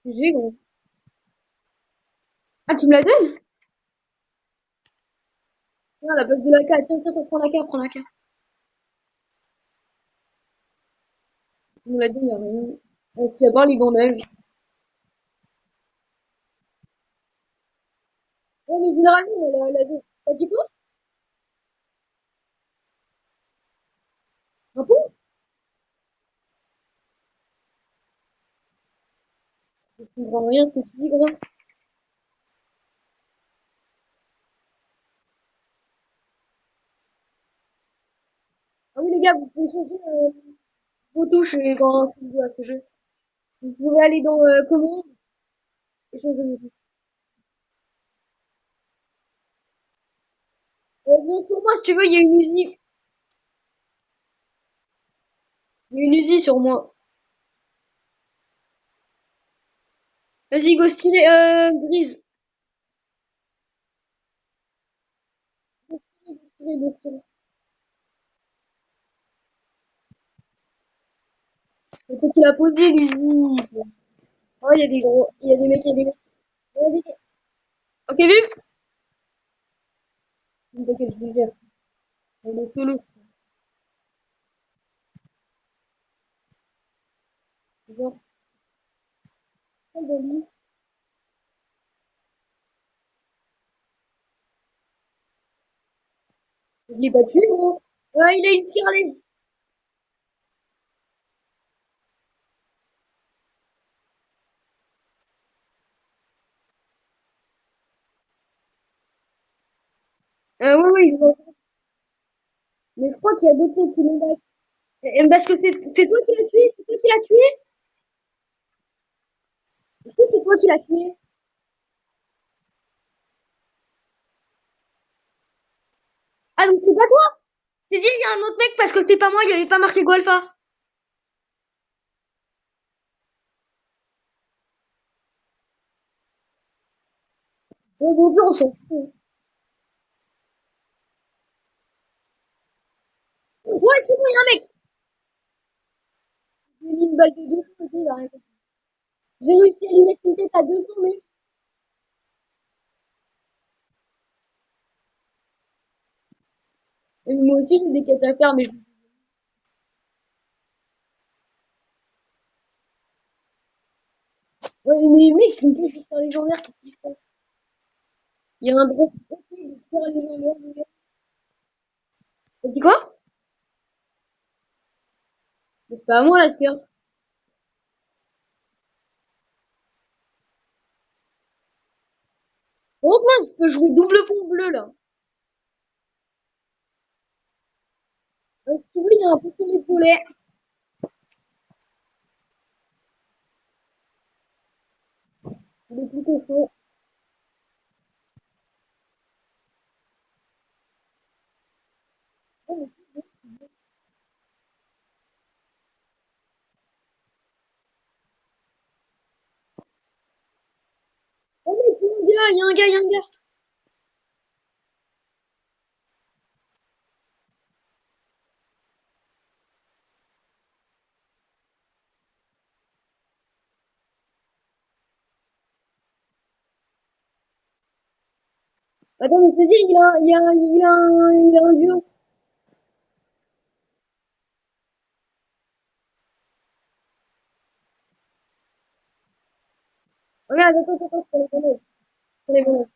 J'ai gros. Ah, tu me la donnes? Tiens, la place de la K. Tiens, tiens, prends la K, prends la K. Tu me la donnes, y'a rien. S'il y a pas les bandages. Ouais, mais généralement, t'as dit quoi? Un peu? Je comprends rien ce que tu dis, gros. Ah oui, les gars, vous pouvez changer. Vous touche quand tu joues à ce jeu. Vous pouvez aller dans commande et changer vos touches. Viens sur moi si tu veux, il y a une usine. Il y a une usine sur moi. Vas-y, go stylé, grise. Go stylé, go stylé. C'est toi qui l'a posé, l'usine. Oh, il y a des gros. Il y a des mecs, il y a des mecs. Il y a des... Ok, vu? T'inquiète, je les gère. On est solo. Genre, prends dans lui. Je l'ai battu, gros. Ouais, il a une Scarlet. Oui, oui, mais je crois qu'il y a d'autres mecs qui l'ont battu. Parce que c'est toi qui l'as tué? C'est toi qui l'as tué? Est-ce que c'est toi qui l'as tué? Ah, donc c'est pas toi? C'est dit, il y a un autre mec parce que c'est pas moi, il y avait pas marqué Golfa. Bon, on s'en fout. Ouais, c'est bon, il y a un mec. J'ai mis une balle de 200, ok, il a rien compris. J'ai réussi à lui mettre une tête à 200, mec. Et moi aussi, j'ai des quêtes à faire, mais je... Ouais, mais mec, je me dis, je suis légendaire, qu'est-ce qui se passe? Il y a un drop OP de score légendaire, mon gars. T'as dit quoi? Mais c'est pas à moi, la score. Par contre, moi, je peux jouer double pont bleu, là. Si tu veux, il y a un pistolet de volet. Il est plus costaud. Oh, mec, il y a un gars, il y a un gars, il y a un gars. Attends, mais je te dis, il a un duo. Regarde, attends, c'est les bandages. C'est les bandages.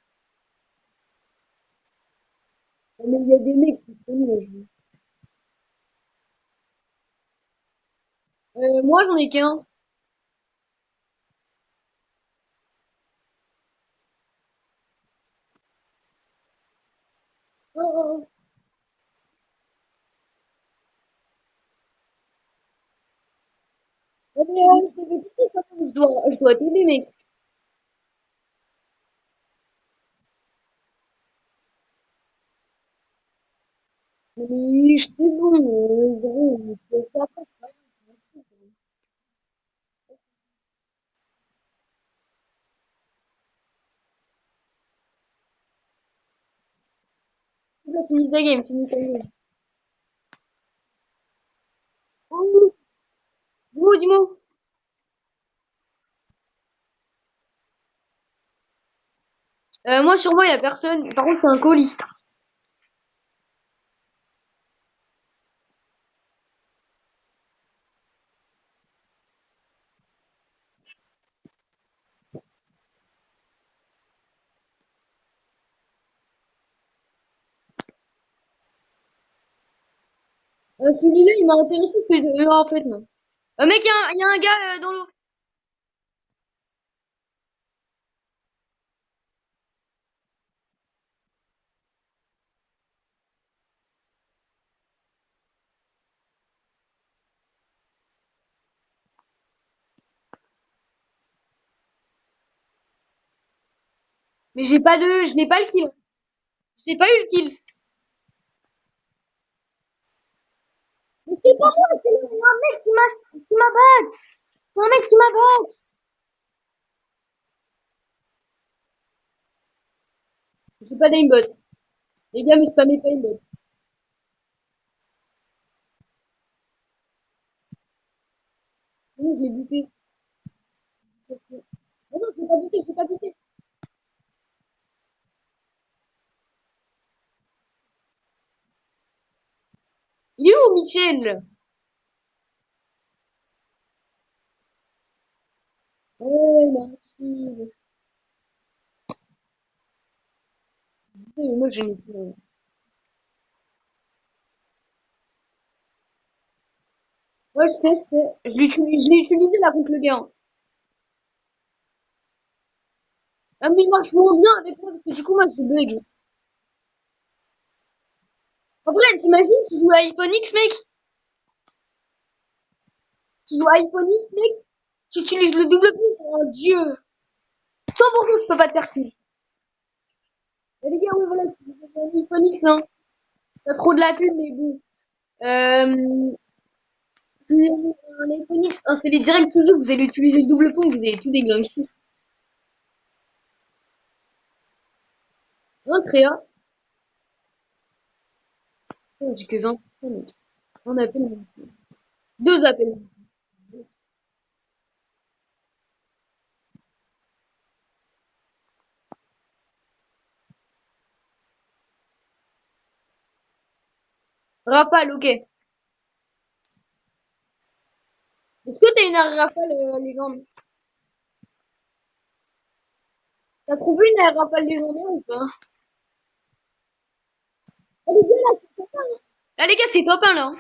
Mais il y a des mecs qui sont nuls, je dis. Moi, j'en ai qu'un. Oh, oh, oh. Mais je t'ai fait quitter quand même. Je dois t'aider, mec. Mais je sais bon, gros, je fais ça après. C'est pas grave, je m'en fous, quoi. Là, finis ta game, finis ta game. Oh, dis-moi, dis-moi. Moi, sur moi, il y a personne. Par contre, c'est un colis. Celui-là, il m'a intéressé parce que... en fait, non. Mec, il y a un gars dans l'eau. Mais j'ai pas de, je n'ai pas le kill. Je n'ai pas eu le kill. Mais c'est pas moi, c'est un mec qui m'a back. C'est un mec qui m'a back. C'est pas d'aimbot. Les gars, me spammez pas aimbot. Non, je l'ai buté. Non, non, je l'ai pas buté, je l'ai pas buté. Il est où, Michel? Ouais, merci. Mais moi, je n'ai plus. Ouais, je sais. Je l'ai utilisé là contre le gars. Ah, mais il marche moins bien avec moi parce que du coup, moi, je bug. En vrai, t'imagines, tu joues à iPhone X, mec? Tu joues à iPhone X, mec? Tu utilises le double clic, oh dieu! 100% tu peux pas te faire kill. Et les gars, oui, voilà, c'est un iPhone X, hein. T'as trop de la pub, mais bon. Si vous avez un iPhone X, installez direct ce jeu, vous allez utiliser le double pont, vous allez tout déglinguer. Un créa. Oh, j'ai que 20, mec. Un appel. Deux appels. Rafale, ok. Est-ce que t'as une air rafale, légende? T'as trouvé une air rafale légendaire ou pas? Ah, les gars, là, c'est top 1, hein. Là, les gars, c'est top 1, là, hein.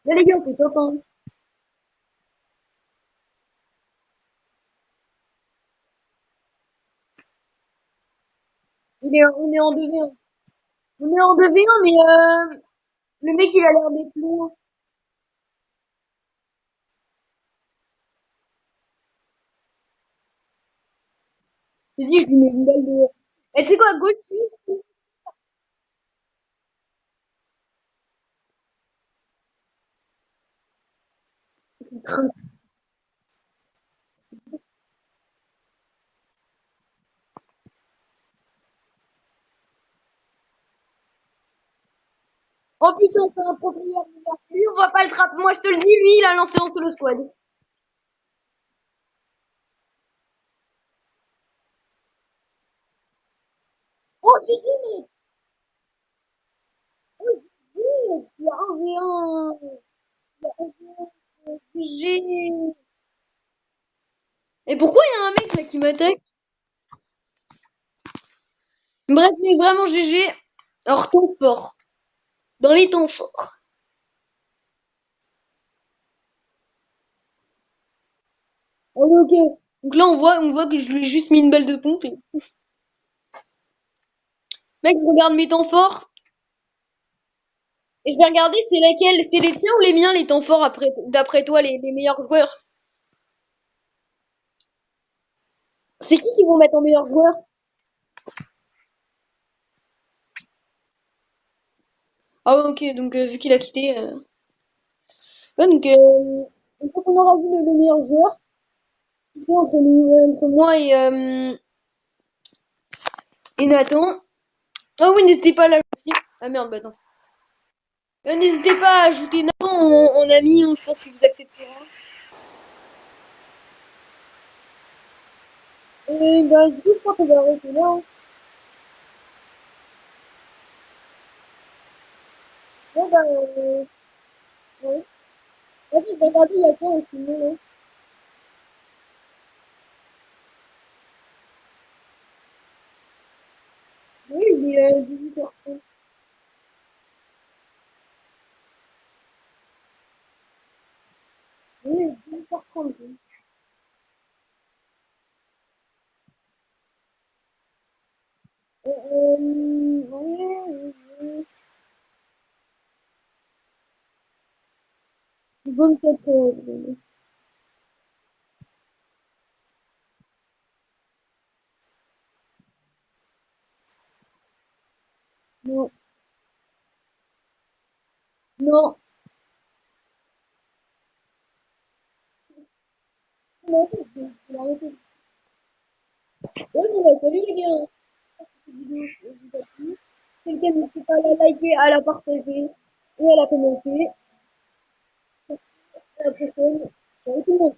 Là, les gars, c'est top 1. On est en 2v1. On est en 2v1, mais le mec, il a l'air d'être loin. J'ai dit, je lui mets une balle de... Eh, tu sais quoi, go dessus. Oh putain, c'est un propriétaire. Lui, on va pas le trapper. Moi, je te le dis, lui, il a lancé en solo squad. Oh, j'ai dit, mais... Oh, j'ai dit, il y a un V1. Il y a un V1. J'ai... Et pourquoi il y a un mec, là, qui m'attaque? Bref, mais vraiment, GG. Alors, temps fort. Dans les temps forts. Ah oui, ok. Donc là, on voit que je lui ai juste mis une balle de pompe. Mec, je regarde mes temps forts. Et je vais regarder, c'est lesquels? C'est les tiens ou les miens, les temps forts, d'après toi, les meilleurs joueurs? C'est qui vont mettre en meilleur joueur? Ah ouais, ok, donc vu qu'il a quitté... Ouais, donc une fois qu'on aura vu le meilleur joueur, c'est entre moi et Nathan. Ah oui, n'hésitez pas à l'ajouter. Ah merde, bah attends. N'hésitez pas à ajouter Nathan en ami, je pense qu'il vous acceptera. Et bah du coup, je crois qu'on va arrêter là, hein. Bon bah, ouais. Vas-y, je vais regarder, il y a quoi en ce moment, là? Oui, il est 18h30. Oui, 18h30. Ouais, 24 heures. Non, non, non, faut l'arrêter. Ouais, bon, bah, salut les gars. Cette vidéo vous a plu. Si c'est le cas, n'hésitez pas à la liker, à la partager et à la commenter. À la prochaine. Ciao tout le monde.